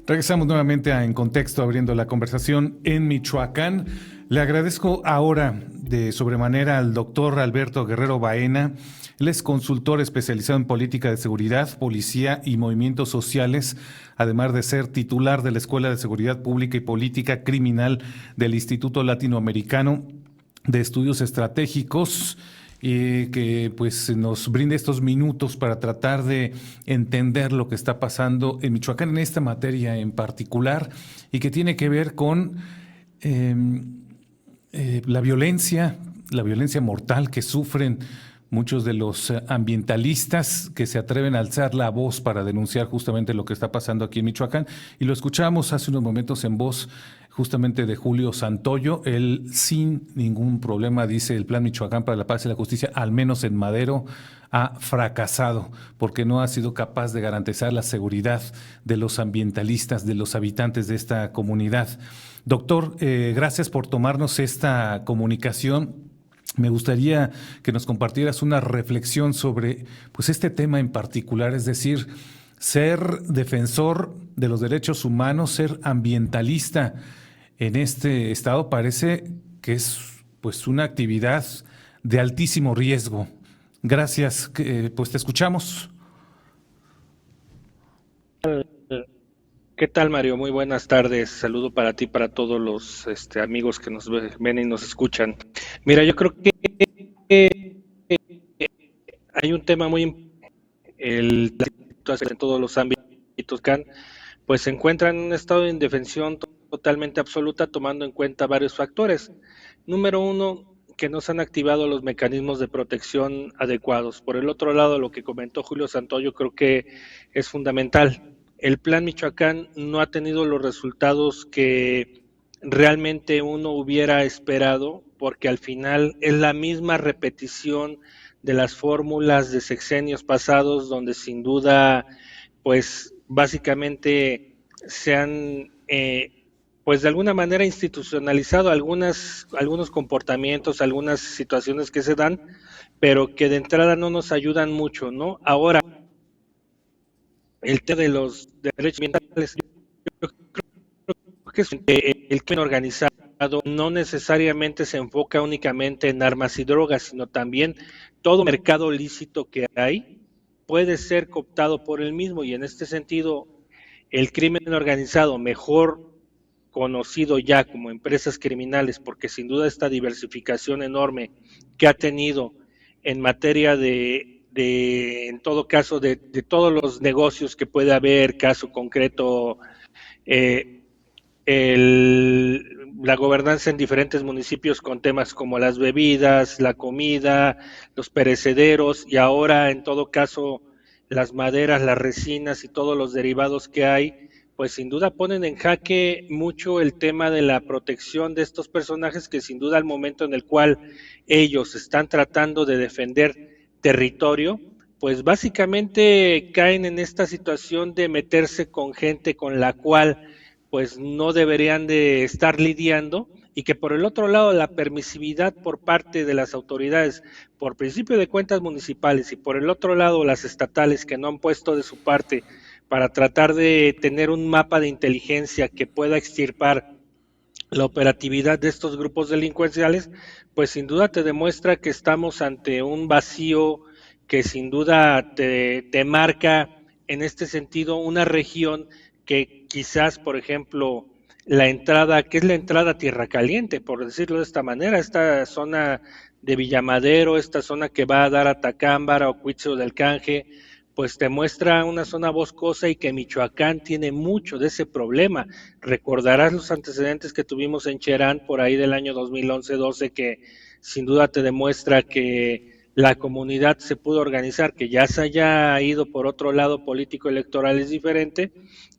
Regresamos nuevamente a En Contexto, abriendo la conversación en Michoacán. Le agradezco ahora de sobremanera al doctor Alberto Guerrero Baena. Él es consultor especializado en política de seguridad, policía y movimientos sociales, además de ser titular de la Escuela de Seguridad Pública y Política Criminal del Instituto Latinoamericano de Estudios Estratégicos, que pues nos brinde estos minutos para tratar de entender lo que está pasando en Michoacán en esta materia en particular y que tiene que ver con la violencia mortal que sufren muchos de los ambientalistas que se atreven a alzar la voz para denunciar justamente lo que está pasando aquí en Michoacán. Y lo escuchamos hace unos momentos en voz justamente de Julio Santoyo. Él sin ningún problema dice: el Plan Michoacán para la Paz y la Justicia, al menos en Madero, ha fracasado porque no ha sido capaz de garantizar la seguridad de los ambientalistas, de los habitantes de esta comunidad. Doctor, gracias por tomarnos esta comunicación. Me gustaría que nos compartieras una reflexión sobre pues, este tema en particular, es decir, ser defensor de los derechos humanos, ser ambientalista en este estado parece que es pues, una actividad de altísimo riesgo. Gracias, pues te escuchamos. ¿Qué tal, Mario? Muy buenas tardes. Saludo para ti, para todos los amigos que nos ven y nos escuchan. Mira, yo creo que hay un tema muy importante. La situación en todos los ámbitos pues se encuentra en un estado de indefensión totalmente absoluta, tomando en cuenta varios factores. Número uno, que no se han activado los mecanismos de protección adecuados. Por el otro lado, lo que comentó Julio Santoyo creo que es fundamental. El Plan Michoacán no ha tenido los resultados que realmente uno hubiera esperado, porque al final es la misma repetición de las fórmulas de sexenios pasados, donde sin duda, pues básicamente se han pues de alguna manera institucionalizado algunos comportamientos, algunas situaciones que se dan, pero que de entrada no nos ayudan mucho, ¿no? Ahora, el tema de los derechos ambientales, yo creo que el crimen organizado no necesariamente se enfoca únicamente en armas y drogas, sino también todo mercado lícito que hay puede ser cooptado por el mismo, y en este sentido el crimen organizado, mejor conocido ya como empresas criminales, porque sin duda esta diversificación enorme que ha tenido en materia en todo caso, de todos los negocios que puede haber, caso concreto, eh, la gobernanza en diferentes municipios con temas como las bebidas, la comida, los perecederos, y ahora en todo caso las maderas, las resinas y todos los derivados que hay, pues sin duda ponen en jaque mucho el tema de la protección de estos personajes, que sin duda al momento en el cual ellos están tratando de defender territorio, pues básicamente caen en esta situación de meterse con gente con la cual pues no deberían de estar lidiando, y que por el otro lado la permisividad por parte de las autoridades, por principio de cuentas municipales, y por el otro lado las estatales, que no han puesto de su parte para tratar de tener un mapa de inteligencia que pueda extirpar la operatividad de estos grupos delincuenciales, pues sin duda te demuestra que estamos ante un vacío que sin duda te marca en este sentido una región que quizás, por ejemplo, la entrada, que es la entrada a Tierra Caliente, por decirlo de esta manera, esta zona de Villamadero, esta zona que va a dar a Tacámbara o Cuitzeo del Canje, pues te muestra una zona boscosa, y que Michoacán tiene mucho de ese problema. Recordarás los antecedentes que tuvimos en Cherán por ahí del año 2011-12, que sin duda te demuestra que la comunidad se pudo organizar, que ya se haya ido por otro lado político electoral es diferente,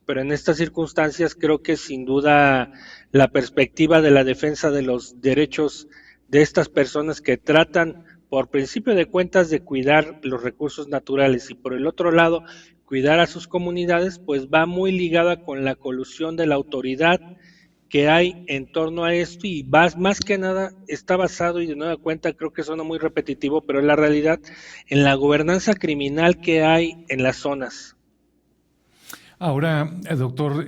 pero en estas circunstancias creo que sin duda la perspectiva de la defensa de los derechos de estas personas que tratan por principio de cuentas de cuidar los recursos naturales, y por el otro lado cuidar a sus comunidades, pues va muy ligada con la colusión de la autoridad que hay en torno a esto, y más que nada está basado, y de nueva cuenta creo que suena muy repetitivo, pero es la realidad, en la gobernanza criminal que hay en las zonas. Ahora, doctor,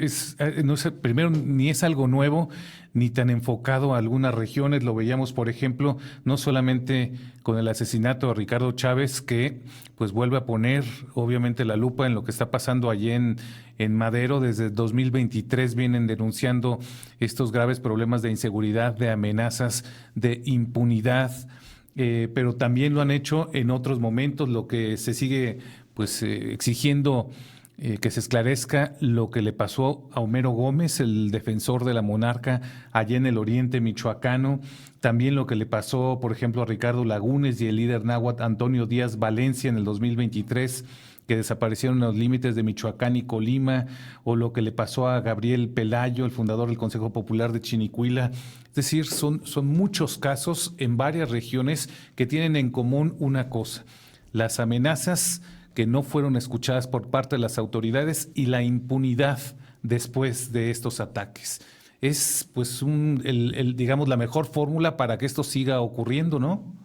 no sé, primero ni es algo nuevo ni tan enfocado a algunas regiones. Lo veíamos, por ejemplo, no solamente con el asesinato de Ricardo Chávez, que pues vuelve a poner obviamente la lupa en lo que está pasando allí en Madero. Desde 2023 vienen denunciando estos graves problemas de inseguridad, de amenazas, de impunidad. Pero también lo han hecho en otros momentos, lo que se sigue pues exigiendo que se esclarezca lo que le pasó a Homero Gómez, el defensor de la monarca allá en el oriente michoacano, también lo que le pasó, por ejemplo, a Ricardo Lagunes y el líder náhuatl Antonio Díaz Valencia en el 2023, que desaparecieron en los límites de Michoacán y Colima, o lo que le pasó a Gabriel Pelayo, el fundador del Consejo Popular de Chinicuila. Es decir, son muchos casos en varias regiones que tienen en común una cosa: las amenazas que no fueron escuchadas por parte de las autoridades y la impunidad después de estos ataques. Es pues digamos la mejor fórmula para que esto siga ocurriendo, ¿no?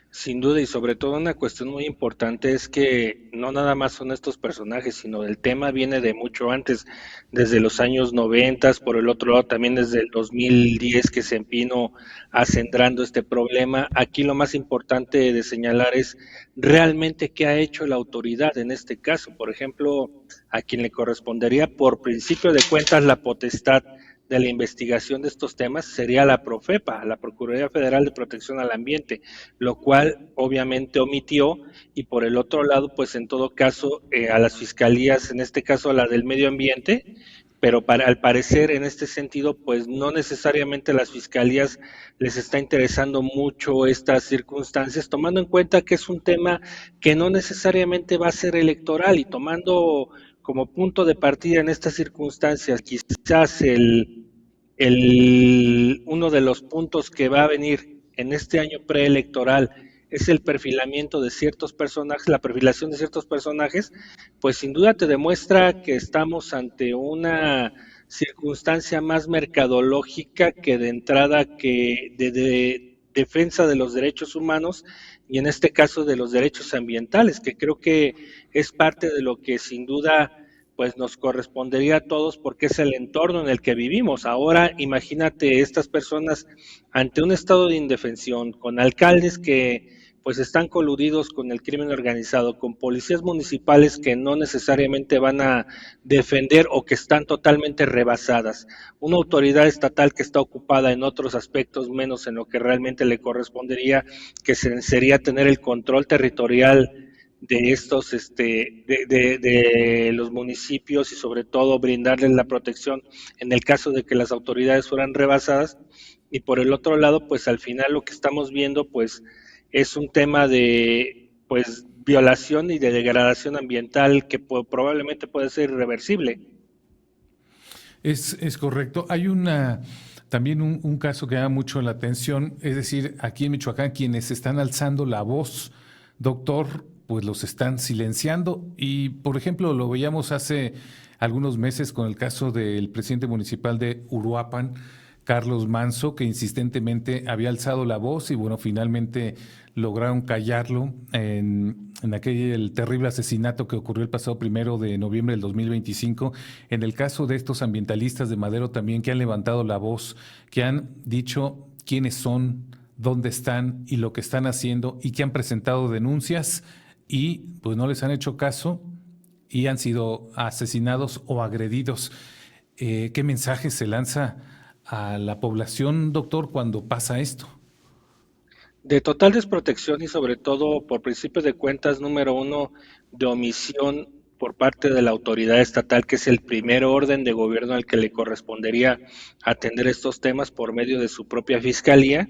Sin duda, y sobre todo una cuestión muy importante es que no nada más son estos personajes, sino el tema viene de mucho antes, desde los años 90, por el otro lado también desde el 2010 que se empinó acendrando este problema. Aquí lo más importante de señalar es realmente qué ha hecho la autoridad en este caso. Por ejemplo, a quien le correspondería por principio de cuentas la potestad de la investigación de estos temas sería la Profepa, la Procuraduría Federal de Protección al Ambiente, lo cual obviamente omitió, y por el otro lado, pues en todo caso a las fiscalías, en este caso a la del medio ambiente, pero al parecer en este sentido, pues no necesariamente a las fiscalías les está interesando mucho estas circunstancias, tomando en cuenta que es un tema que no necesariamente va a ser electoral, y tomando como punto de partida en estas circunstancias, quizás uno de los puntos que va a venir en este año preelectoral es el perfilamiento de ciertos personajes, la perfilación de ciertos personajes, pues sin duda te demuestra que estamos ante una circunstancia más mercadológica que de entrada que de defensa de los derechos humanos, y en este caso de los derechos ambientales, que creo que es parte de lo que sin duda pues nos correspondería a todos, porque es el entorno en el que vivimos. Ahora imagínate estas personas ante un estado de indefensión, con alcaldes que pues están coludidos con el crimen organizado, con policías municipales que no necesariamente van a defender o que están totalmente rebasadas, una autoridad estatal que está ocupada en otros aspectos menos en lo que realmente le correspondería, que sería tener el control territorial de estos, de los municipios, y sobre todo brindarles la protección en el caso de que las autoridades fueran rebasadas. Y por el otro lado, pues al final lo que estamos viendo, pues es un tema de, pues, violación y de degradación ambiental que probablemente puede ser irreversible. Es correcto. Hay también un caso que llama mucho la atención, es decir, aquí en Michoacán, quienes están alzando la voz, doctor, pues los están silenciando. Y, por ejemplo, lo veíamos hace algunos meses con el caso del presidente municipal de Uruapan, Carlos Manso, que insistentemente había alzado la voz y, bueno, finalmente lograron callarlo en aquel terrible asesinato que ocurrió el pasado 1 de noviembre del 2025. En el caso de estos ambientalistas de Madero también, que han levantado la voz, que han dicho quiénes son, dónde están y lo que están haciendo, y que han presentado denuncias y pues no les han hecho caso y han sido asesinados o agredidos. ¿Qué mensaje se lanza a la población, doctor, cuando pasa esto? De total desprotección, y sobre todo por principio de cuentas, número uno, de omisión por parte de la autoridad estatal, que es el primer orden de gobierno al que le correspondería atender estos temas por medio de su propia fiscalía.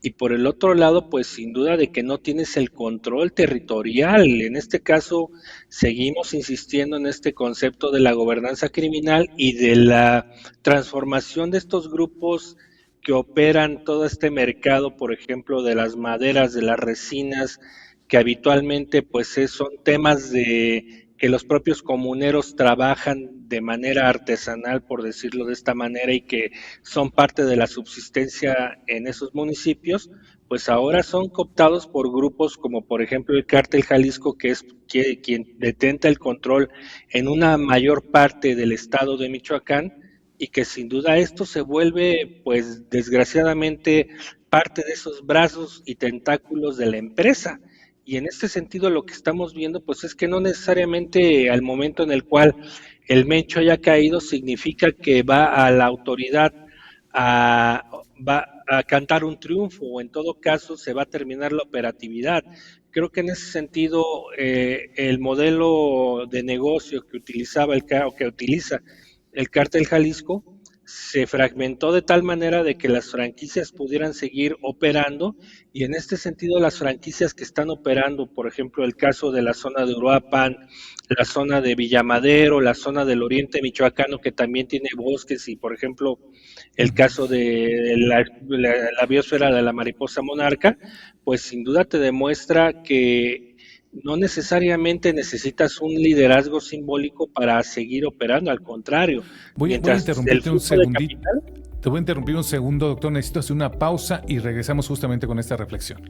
Y por el otro lado, pues sin duda de que no tienes el control territorial. En este caso, seguimos insistiendo en este concepto de la gobernanza criminal y de la transformación de estos grupos que operan todo este mercado, por ejemplo, de las maderas, de las resinas, que habitualmente pues son temas de que los propios comuneros trabajan de manera artesanal, por decirlo de esta manera, y que son parte de la subsistencia en esos municipios, pues ahora son cooptados por grupos como por ejemplo el Cártel Jalisco, que es quien detenta el control en una mayor parte del estado de Michoacán, y que sin duda esto se vuelve, pues desgraciadamente, parte de esos brazos y tentáculos de la empresa. Y en este sentido lo que estamos viendo pues es que no necesariamente al momento en el cual el Mencho haya caído significa que va a la autoridad a, va a cantar un triunfo, o en todo caso se va a terminar la operatividad. Creo que en ese sentido el modelo de negocio que utilizaba o que utiliza el Cártel Jalisco se fragmentó de tal manera de que las franquicias pudieran seguir operando, y en este sentido las franquicias que están operando, por ejemplo el caso de la zona de Uruapan, la zona de Villamadero, la zona del oriente michoacano que también tiene bosques, y por ejemplo el caso de la biosfera de la mariposa monarca, pues sin duda te demuestra que no necesariamente necesitas un liderazgo simbólico para seguir operando, al contrario, Voy a mientras el interrumpirte un flujo de segundito. capital. Te voy a interrumpir un segundo, doctor. Necesito hacer una pausa y regresamos justamente con esta reflexión.